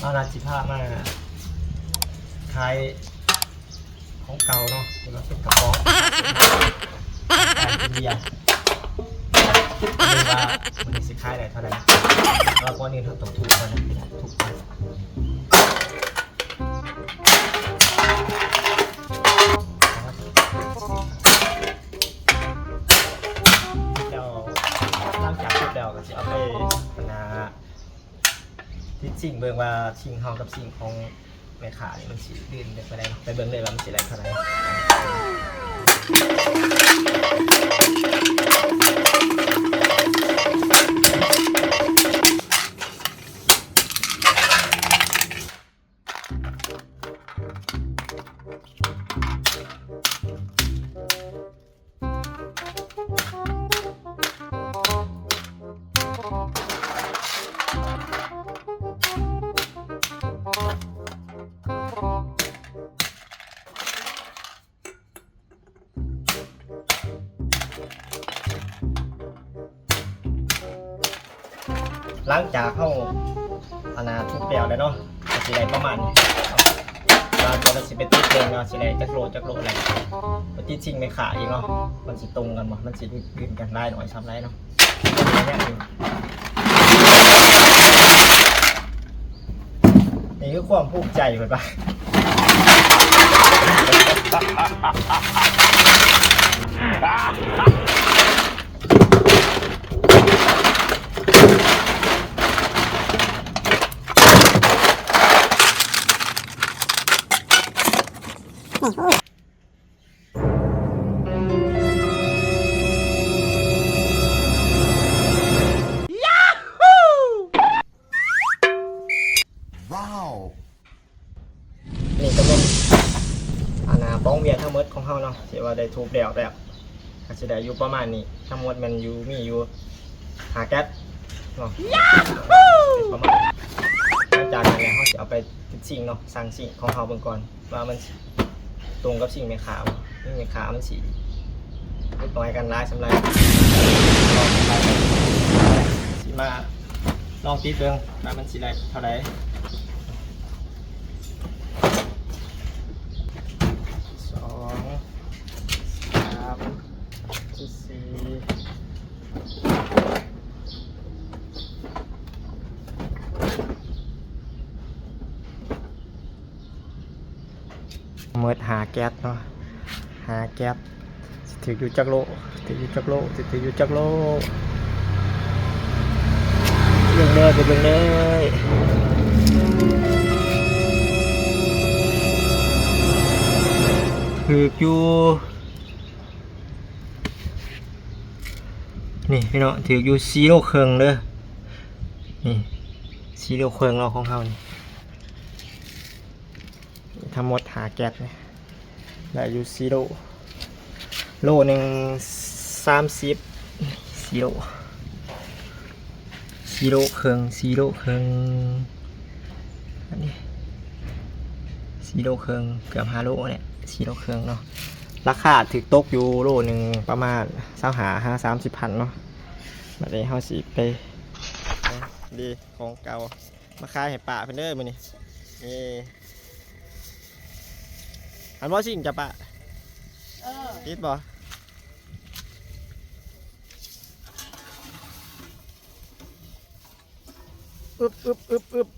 เอานาจิพามาขายของเก่าเนาะเราเป็นกระป๋องขายเป็นเบียร์เรียกว่ามันมีสิขายได้เท่าไหร่แล้วก็นี่ถ้าตกทุกคนทุกคนหลังจากทุบแล้วก็จะเอาไปที่สิ่งเบิ่งว่าสิ่งเฮากับสิ่งของแม่ขานี่มันสิลื่นไปได้ไปเบิ่งเลยว่ามันสิได้เท่าไหร่หลังจากเข้าทุบเดี่ยวแล้วเนาะสิได้ประมาณเราจะสิเป็นติดเองเนาะสิได้จักโลอะไรปฏิทินไม่ขาอีกเนาะมันสิตรงกันบ่มันสิยืนกันได้หน่อยซ้ำได้เนาะนี่คือความภูมิใจเห็นปะนี่ก็เป็นบ้องเวียนทั้งหมดของเขาเนาะที่ว่าได้ทุบเดี่ยวแบบก็จะได้อยู่ประมาณนี้ทั้งหมดมันมีอยู่หาแก๊สเนาะประมาณหลังจากนั้นเนี่ยเขาจะเอาไปติดสิ่งเนาะสั่งสิ่งของเขาเบื้องก่อนว่ามันตรงกับสิ่งไม่ขาวนี่ไม่ขาวมันสีนิดหน่อยกันร้ายสำหรับสีมาลองติดเบื้องว่ามันสีได้เท่าไหร่เมื่อหาแก๊สเนาะหาแก๊สถืออยู่จักโลถืออยู่จักโลเบิ่งเลยไปเบิ่งเลยถืออยู่นี่พี่น้องถืออยู่4 โลครึ่งเด้อนี่4 โลครึ่งเราของเขานี่ทั้งหมดหาแก๊สเนี่ยได้อยู่4 โลหนึ่ง30 4 โลครึ่งอันนี้4 โลครึ่งเกือบ5 โลเนี่ย4 โลครึ่งเนาะราคาถึกตกอยู่โลหนึ่งประมาณ30,000เนาะมาได้เฮาสิไปดีของเก่ามาขายให้ป้าเพิ่นเด้อมื้อนี้นี่อันว่าสิ่งจะปะติดบ่อึบ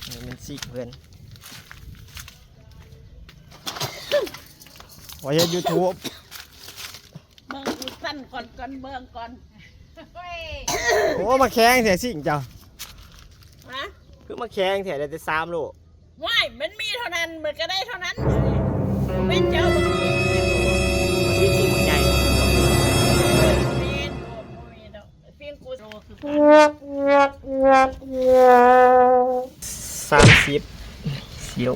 นี่มันสิเพื่อนว่าเฮ็ด YouTube เบิ่งกูสั้นก่อนเบิ่งก่อนโอ้มาแข่งแท้สิ่งเจ้าฮะคือมาแข่งแท้ได้แต่3 โลว้ายมันมีเท่านั้นมันก็ได้เท่านั้นเป็นเจ้ามันที่จริงมันใหญ่เป็นโอ้โหมีดอกเพียงกูโตคือ30 4 โล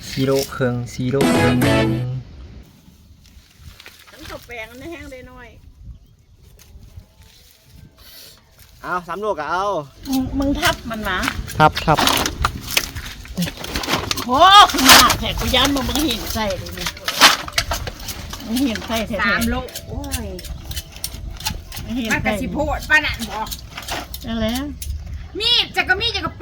4 โลครึ่งฉันเขาแปลงในแห้งได้น้อยเอา3 โลก็เอามึงทับมันนะทับโอ้ขนาดแท้กูยันมึงเห็นใส่เลยนี่มึงเห็นใส่แท้3 โลโอ้ย เห็น มันกระสิโพดป้านั่นบอก นั่นแหละ มีดจะก็มีดจะกระ